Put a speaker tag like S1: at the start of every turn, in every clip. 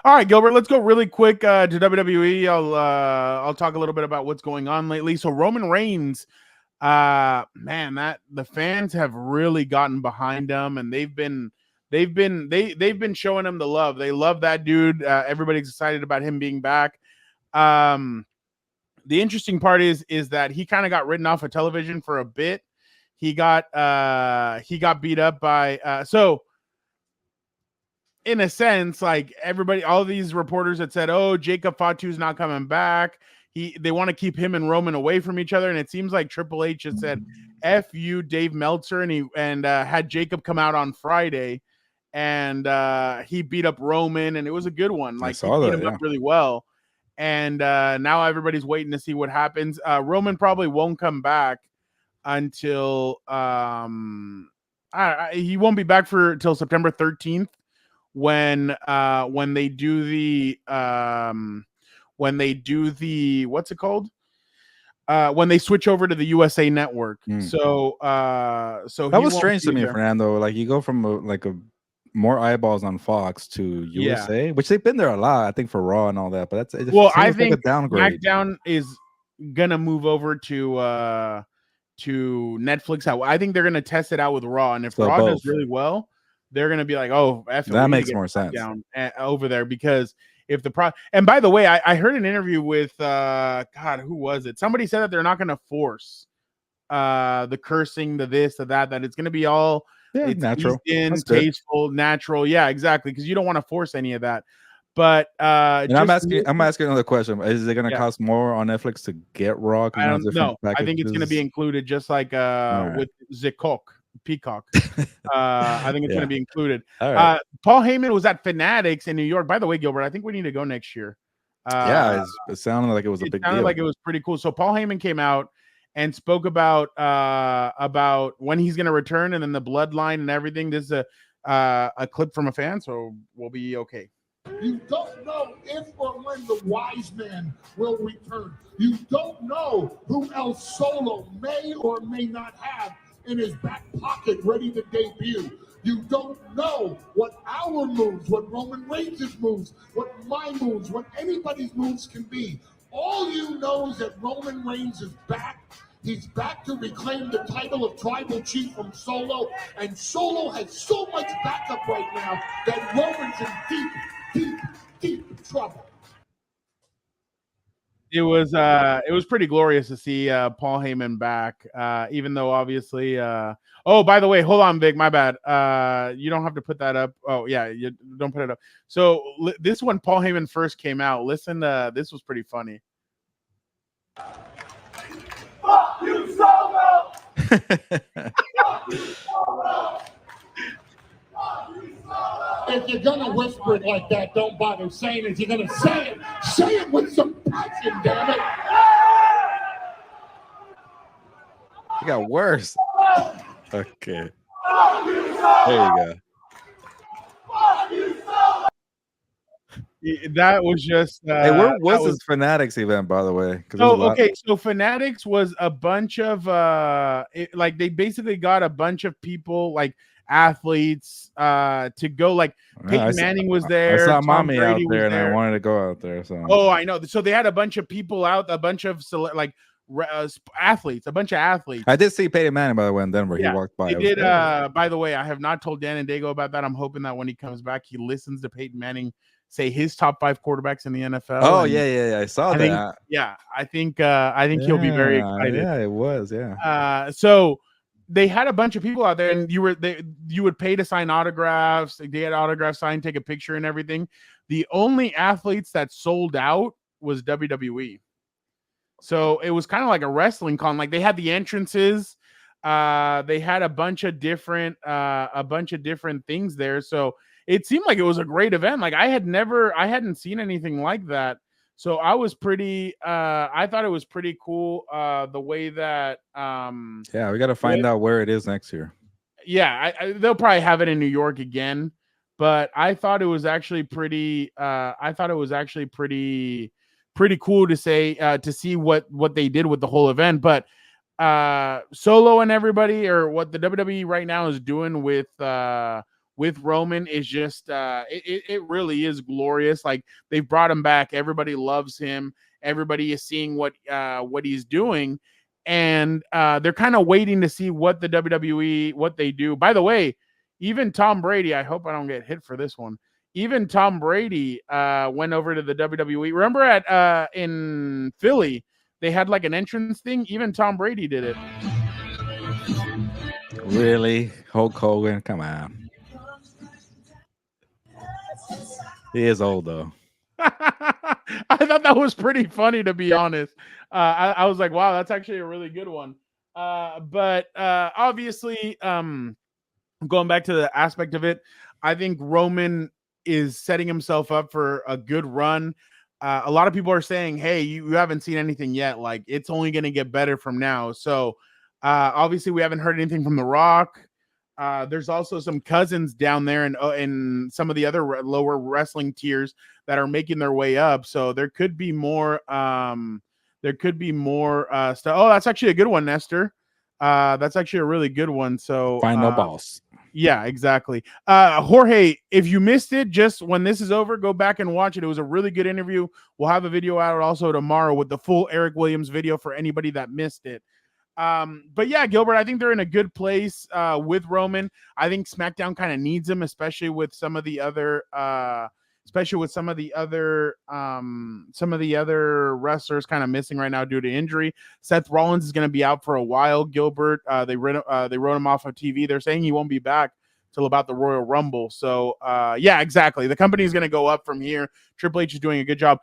S1: All right, Gilbert, let's go really quick to WWE. I'll talk a little bit about what's going on lately. So Roman Reigns, man, that the fans have really gotten behind him, and they've been showing him the love. They love that dude. Everybody's excited about him being back. The interesting part is that he kind of got written off of television for a bit. He got beat up by so in a sense, like everybody, all these reporters that said, "Oh, Jacob Fatu's not coming back." They want to keep him and Roman away from each other, and it seems like Triple H has said, "F you, Dave Meltzer," and had Jacob come out on Friday, and he beat up Roman, and it was a good one. Like he beat him up really well, and now everybody's waiting to see what happens. Roman probably won't come back until he won't be back till September 13th. When they do the what's it called? When they switch over to the USA Network. So
S2: that was strange to me, Fernando. Like you go from a more eyeballs on Fox to USA, which they've been there a lot, I think, for Raw and all that. But
S1: I think like a downgrade. SmackDown is gonna move over to Netflix. I think they're gonna test it out with Raw, and if Raw does really well, they're going to be like, oh,
S2: that makes more sense
S1: down over there, because if and by the way, I heard an interview with God, who was it? Somebody said that they're not going to force the cursing, the this, the that it's going to be all
S2: natural,
S1: tasteful, natural. Yeah, exactly. Because you don't want to force any of that. But
S2: I'm asking another question. Is it going to cost more on Netflix to get Raw?
S1: I don't know. I think it's going to be included, just like with Peacock. I think it's going to be included.
S2: Right.
S1: Paul Heyman was at Fanatics in New York. By the way, Gilbert, I think we need to go next year.
S2: It sounded like it was a big deal. It sounded
S1: like it was pretty cool. So Paul Heyman came out and spoke about when he's going to return, and then the bloodline and everything. This is a clip from a fan, so we'll be okay.
S3: You don't know if or when the wise man will return. You don't know who El Solo may or may not have in his back pocket ready to debut. You don't know what our moves, what Roman Reigns' moves, what my moves, what anybody's moves can be. All you know is that Roman Reigns is back. He's back to reclaim the title of Tribal Chief from Solo, and Solo has so much backup right now that Roman's in deep trouble.
S1: It was pretty glorious to see Paul Heyman back, even though obviously. Oh, by the way, hold on, Vic. My bad. You don't have to put that up. Oh, yeah, you don't put it up. So this when Paul Heyman first came out, listen. This was pretty funny.
S3: Fuck you, Solo! Fuck you, Solo! If you're gonna whisper it like that, don't bother saying it. If you're gonna say it with some passion, damn it.
S2: It got worse. Okay. There you go.
S1: That was just.
S2: Hey, where was this Fanatics event, by the way?
S1: So Fanatics was a bunch of like they basically got a bunch of people, like athletes, to go. Like Peyton Manning was there.
S2: I saw Mommy out there, and I wanted to go out there. So
S1: I know. So they had a bunch of people out, a bunch of athletes, a bunch of athletes.
S2: I did see Peyton Manning, by the way, in Denver. He walked by.
S1: He did. By the way, I have not told Dan and Dago about that. I'm hoping that when he comes back, he listens to Peyton Manning say his top 5 quarterbacks in the NFL.
S2: Oh, yeah. I saw that.
S1: I think he'll be very excited.
S2: Yeah, it was. Yeah.
S1: So they had a bunch of people out there, and you would pay to sign autographs. They had autographs signed, take a picture, and everything. The only athletes that sold out was WWE. So it was kind of like a wrestling con. Like they had the entrances. They had a bunch of different things there. So it seemed like it was a great event. Like I hadn't seen anything like that. So I was I thought it was pretty cool. The way that,
S2: we got to find out where it is next year.
S1: Yeah. They'll probably have it in New York again, but I thought it was actually pretty cool to see what they did with the whole event. But Solo and everybody, or what the WWE right now is doing with with Roman is just it really is glorious. Like, they've brought him back. Everybody loves him. Everybody is seeing what he's doing, and they're kind of waiting to see what the WWE what they do. By the way, even Tom Brady, I hope I don't get hit for this one. Even Tom Brady went over to the WWE. Remember at in Philly, they had like an entrance thing. Even Tom Brady did it.
S2: Really? Hulk Hogan? Come on. He is old, though.
S1: I thought that was pretty funny, to be honest. I was like, wow, that's actually a really good one. But obviously, going back to the aspect of it, I think Roman is setting himself up for a good run. A lot of people are saying, hey, you haven't seen anything yet. Like, it's only going to get better from now. So obviously, we haven't heard anything from The Rock. There's also some cousins down there in some of the other lower wrestling tiers that are making their way up. So there could be more. There could be more stuff. Oh, that's actually a good one, Nestor. That's actually a really good one. So
S2: Final boss.
S1: Yeah, exactly. Jorge, if you missed it, just when this is over, go back and watch it. It was a really good interview. We'll have a video out also tomorrow with the full Eric Williams video for anybody that missed it. But yeah, Gilbert, I think they're in a good place with Roman. I think SmackDown kind of needs him, especially with some of the other wrestlers kind of missing right now due to injury. Seth Rollins is going to be out for a while, Gilbert. They wrote him off of TV. They're saying he won't be back till about the Royal Rumble. So yeah, exactly. The company is going to go up from here. Triple H is doing a good job.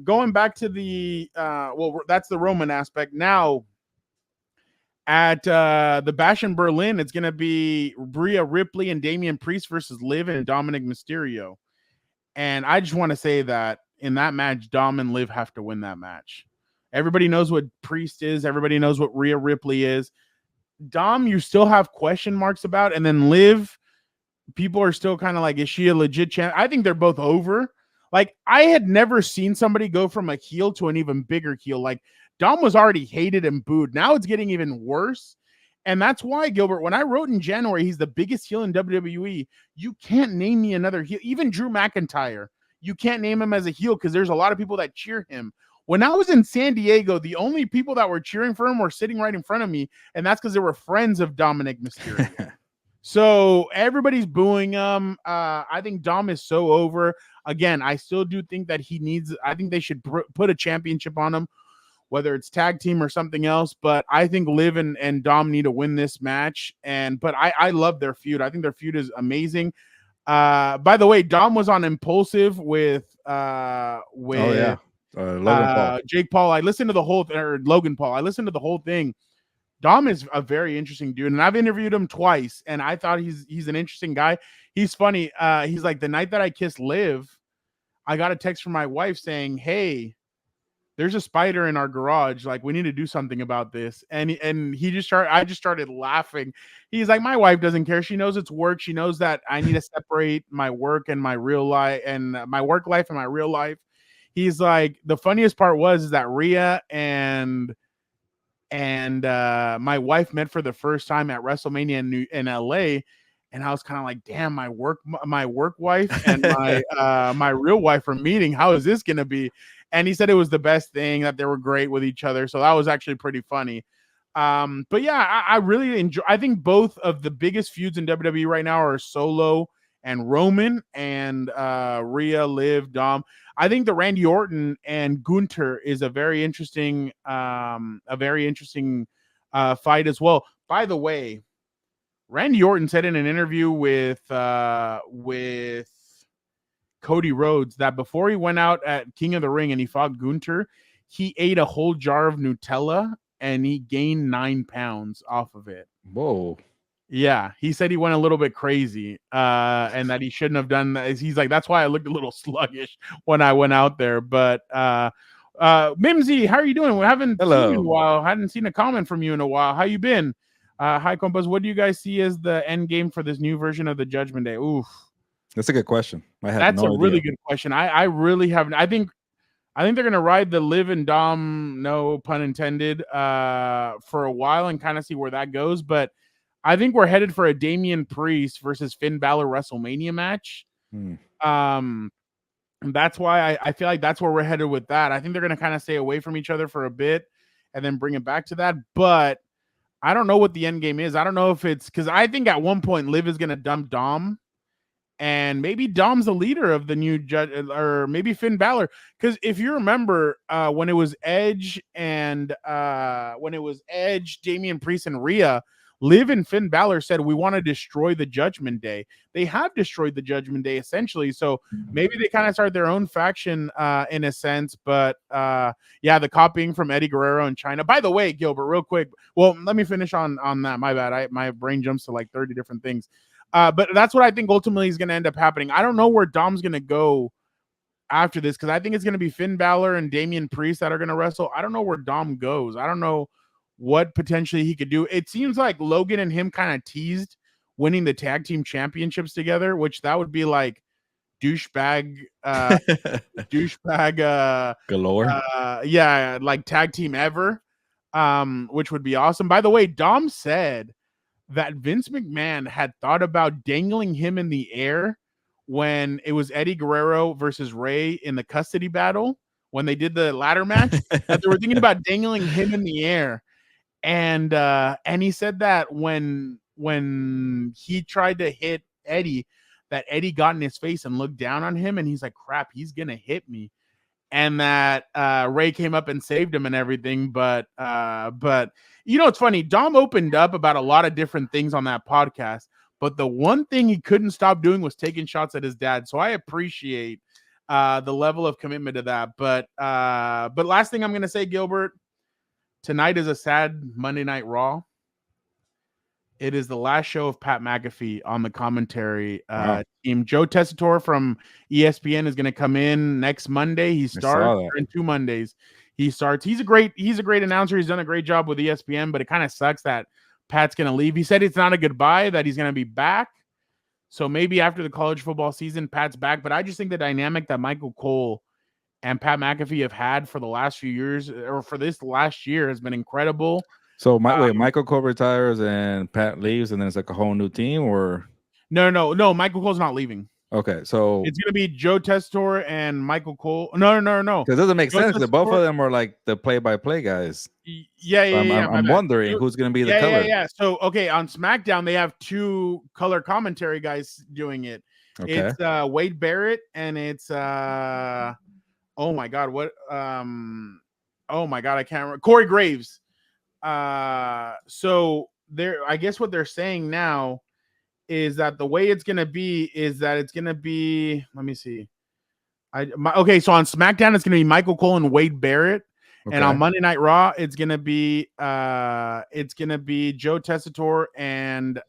S1: Going back to the that's the Roman aspect. Now at the Bash in Berlin, it's going to be Rhea Ripley and Damian Priest versus Liv and Dominik Mysterio. And I just want to say that in that match, Dom and Liv have to win that match. Everybody knows what Priest is. Everybody knows what Rhea Ripley is. Dom, you still have question marks about. And then Liv, people are still kind of like, is she a legit champ? I think they're both over. Like, I had never seen somebody go from a heel to an even bigger heel. Like, Dom was already hated and booed. Now it's getting even worse. And that's why, Gilbert, when I wrote in January, he's the biggest heel in WWE, you can't name me another heel. Even Drew McIntyre, you can't name him as a heel because there's a lot of people that cheer him. When I was in San Diego, the only people that were cheering for him were sitting right in front of me, and that's because they were friends of Dominik Mysterio. So everybody's booing him. I think Dom is so over. Again, I still do think that I think they should put a championship on him, whether it's tag team or something else. But I think Liv and Dom need to win this match. But I love their feud. I think their feud is amazing. By the way, Dom was on Impulsive with Logan Paul. Jake Paul. I listened to the whole Logan Paul. I listened to the whole thing. Dom is a very interesting dude, and I've interviewed him twice, and I thought he's an interesting guy. He's funny. He's like, the night that I kissed Liv, I got a text from my wife saying, hey, there's a spider in our garage. Like, we need to do something about this. And I just started laughing. He's like, my wife doesn't care. She knows it's work. She knows that I need to separate my work and my real life, and my work life and my real life. He's like, the funniest part is that Rhea and my wife met for the first time at WrestleMania in LA. And I was kind of like, damn, my work wife and my real wife are meeting. How is this going to be? And he said it was the best thing, that they were great with each other. So that was actually pretty funny. But yeah, I really enjoy. I think both of the biggest feuds in WWE right now are Solo and Roman, and Rhea, Liv, Dom. I think the Randy Orton and Gunther is a very interesting fight as well. By the way, Randy Orton said in an interview with Cody Rhodes that before he went out at King of the Ring and he fought Gunther, he ate a whole jar of Nutella and he gained 9 pounds off of it.
S2: Whoa.
S1: Yeah, he said he went a little bit crazy and that he shouldn't have done that. He's like, that's why I looked a little sluggish when I went out there. But Mimsy, how are you doing? We haven't seen you in a while. I hadn't seen a comment from you in a while. How you been? Hi, Compas. What do you guys see as the end game for this new version of the Judgment Day? Oof.
S2: That's a good question.
S1: That's a really good question. I really haven't. I think they're gonna ride the Liv and Dom, no pun intended, for a while and kind of see where that goes. But I think we're headed for a Damian Priest versus Finn Balor WrestleMania match. That's why I feel like that's where we're headed with that. I think they're going to kind of stay away from each other for a bit and then bring it back to that. But I don't know what the end game is. I don't know if it's because I think at one point Liv is going to dump Dom. And maybe Dom's the leader of the new judge, or maybe Finn Balor. Because if you remember, when it was Edge, Damian Priest, and Rhea, Liv and Finn Balor said, we want to destroy the Judgment Day. They have destroyed the Judgment Day, essentially. So maybe they kind of start their own faction in a sense. But yeah, the copying from Eddie Guerrero in China. By the way, Gilbert, real quick. Well, let me finish on that. My bad. My brain jumps to like 30 different things. But that's what I think ultimately is going to end up happening. I don't know where Dom's going to go after this because I think it's going to be Finn Balor and Damian Priest that are going to wrestle. I don't know where Dom goes. I don't know what potentially he could do. It seems like Logan and him kind of teased winning the tag team championships together, which that would be like douchebag
S2: galore.
S1: Yeah, like tag team ever, which would be awesome. By the way, Dom said that Vince McMahon had thought about dangling him in the air when it was Eddie Guerrero versus Rey in the custody battle, when they did the ladder match, that they were thinking about dangling him in the air. And he said that when he tried to hit Eddie, that Eddie got in his face and looked down on him, and he's like, crap, he's going to hit me. And that Rey came up and saved him and everything. But you know, it's funny. Dom opened up about a lot of different things on that podcast, but the one thing he couldn't stop doing was taking shots at his dad. So I appreciate the level of commitment to that. But last thing I'm going to say, Gilbert, tonight is a sad Monday Night Raw. It is the last show of Pat McAfee on the commentary team. Joe Tessitore from ESPN is going to come in next Monday. He starts in 2 Mondays. He starts. He's a great announcer. He's done a great job with ESPN, but it kind of sucks that Pat's going to leave. He said it's not a goodbye, that he's going to be back. So maybe after the college football season, Pat's back. But I just think the dynamic that Michael Cole and Pat McAfee have had for the last few years, or for this last year, has been incredible.
S2: So Michael Cole retires and Pat leaves, and then it's like a whole new team, or
S1: no. Michael Cole's not leaving.
S2: Okay, so
S1: it's gonna be Joe Tessitore and Michael Cole. No.
S2: Because it doesn't make sense because both of them are like the play-by-play guys. I'm wondering who's gonna be the color.
S1: Yeah. So okay, on SmackDown they have 2 color commentary guys doing it. Okay. It's Wade Barrett and it's oh my god, I can't remember. Corey Graves. So I guess what they're saying now is that the way it's going to be is that it's going to be, let me see. Okay, so on SmackDown, it's going to be Michael Cole and Wade Barrett. Okay. And on Monday Night Raw, it's going to be Joe Tessitore and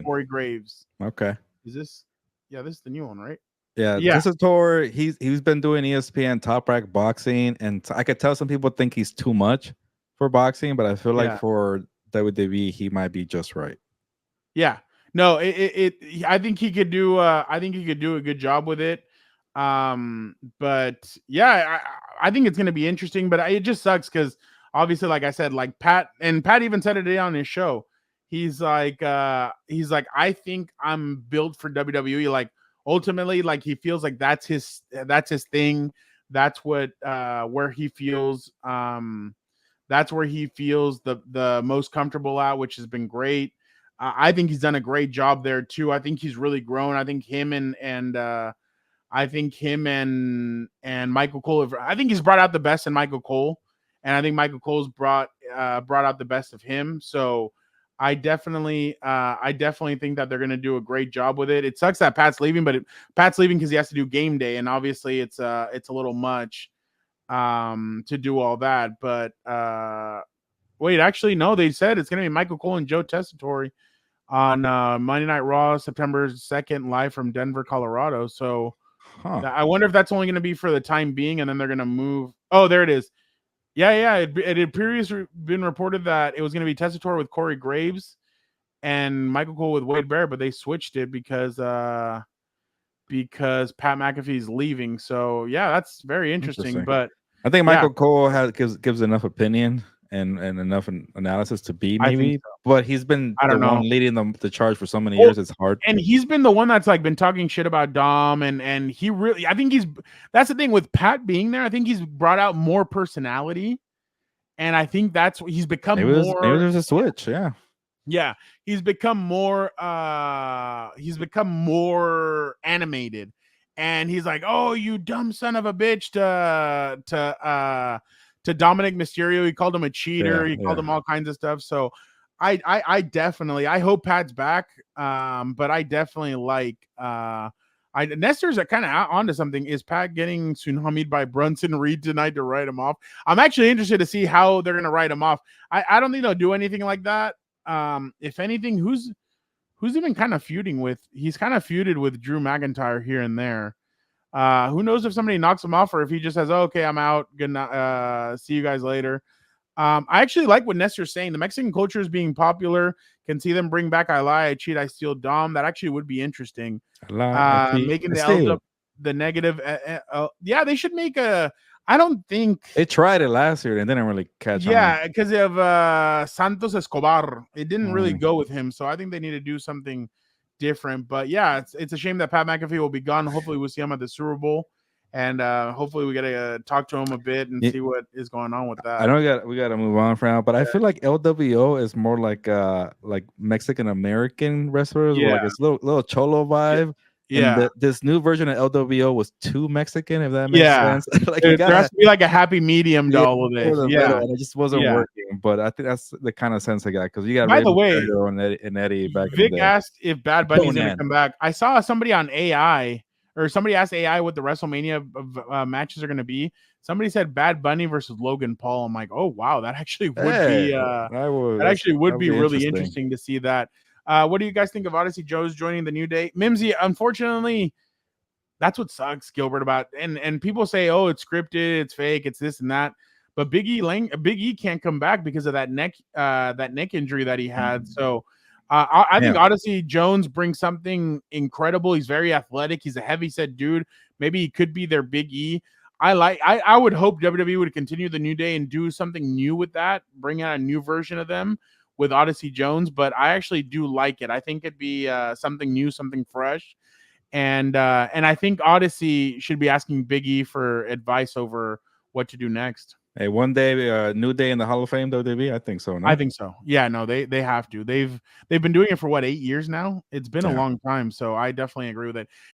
S1: Corey Graves.
S2: Okay.
S1: Is this? Yeah, this is the new one, right?
S2: Yeah. Tessitore, he's been doing ESPN Top Rank Boxing, and I could tell some people think he's too much for boxing, but I feel like for WWE, he might be just right.
S1: Yeah. No, I think he could do a good job with it. But yeah, I think it's going to be interesting, but it just sucks because obviously, like I said, like Pat even said it today on his show. He's like, I think I'm built for WWE. Like ultimately, like he feels like that's his thing. That's what, where he feels, that's where he feels the most comfortable at, which has been great. I think he's done a great job there too. I think he's really grown. I think him and Michael Cole. I think he's brought out the best in Michael Cole, and I think Michael Cole's brought out the best of him. So I definitely think that they're going to do a great job with it. It sucks that Pat's leaving, but Pat's leaving because he has to do game day, and obviously it's a little much to do all that. But wait, actually, no, they said it's going to be Michael Cole and Joe Tessitore on Monday Night Raw, September 2nd, live from Denver, Colorado. So I wonder if that's only going to be for the time being, and then they're going to move. Oh, there it is. Yeah. It had previously been reported that it was going to be Tessitore with Corey Graves and Michael Cole with Wade Barrett, but they switched it because Pat McAfee's leaving. So yeah, that's very interesting. But
S2: I think Michael Cole gives enough opinion and enough analysis to be
S1: I think
S2: maybe.
S1: so.
S2: But he's been
S1: I
S2: the
S1: don't know.
S2: one leading the charge for so many
S1: Well,
S2: years. It's hard.
S1: and he's been the one that's like been talking shit about Dom, and he really, I think that's the thing with Pat being there. I think he's brought out more personality, and I think that's what he's become
S2: Maybe
S1: more.
S2: there's a switch. Yeah.
S1: Yeah, he's become more animated. And he's like, "Oh, you dumb son of a bitch," to Dominik Mysterio. He called him a cheater. He called him all kinds of stuff. So I definitely, I hope Pat's back. But I definitely like Nestor's kind of onto something. Is Pat getting tsunami'd by Brunson Reed tonight to write him off? I'm actually interested to see how they're gonna write him off. I don't think they'll do anything like that. If anything, who's even kind of feuding with? He's kind of feuded with Drew McIntyre here and there. Who knows if somebody knocks him off or if he just says, oh, "Okay, I'm out. Good night. See you guys later." I actually like what Nestor's saying. The Mexican culture is being popular. Can see them bring back I lie, I cheat, I steal, Dom. That actually would be interesting. Making the L's up the negative. Yeah, they should make a. I don't think
S2: they tried it last year and didn't really catch on.
S1: Yeah, because of Santos Escobar, it didn't really go with him. So I think they need to do something different. But yeah, it's a shame that Pat McAfee will be gone. Hopefully, we'll see him at the Super Bowl, and hopefully we get to talk to him a bit and see what is going on with that.
S2: I know we got to move on for now, but I feel like LWO is more like Mexican American wrestlers, like it's little cholo vibe.
S1: Yeah,
S2: and this new version of LWO was too Mexican, if that makes sense. Like
S1: there has to be like a happy medium to all of this. Yeah,
S2: and it just wasn't working. But I think that's the kind of sense I got because you got.
S1: By the way,
S2: and Eddie back.
S1: Vic asked if Bad Bunny's going to come back. I saw somebody on AI, or somebody asked AI what the WrestleMania matches are going to be. Somebody said Bad Bunny versus Logan Paul. I'm like, oh wow, that actually would be. That actually would be really interesting to see that. What do you guys think of Odyssey Joe's joining the New Day? Mimsy, unfortunately, that's what sucks, Gilbert, about and people say, oh, it's scripted, it's fake, it's this and that. But Big E can't come back because of that neck injury that he had. So I think Odyssey Jones brings something incredible. He's very athletic. He's a heavyset dude. Maybe he could be their Big E. I would hope WWE would continue the New Day and do something new with that, bring out a new version of them with Odyssey Jones, but I actually do like it. I think it'd be something new, something fresh, and I think Odyssey should be asking Big E for advice over what to do next.
S2: Hey, one day, New Day in the Hall of Fame, WWE. I think so. No?
S1: I think so. Yeah, no, they have to. They've been doing it for what, 8 years now. It's been a long time, so I definitely agree with it.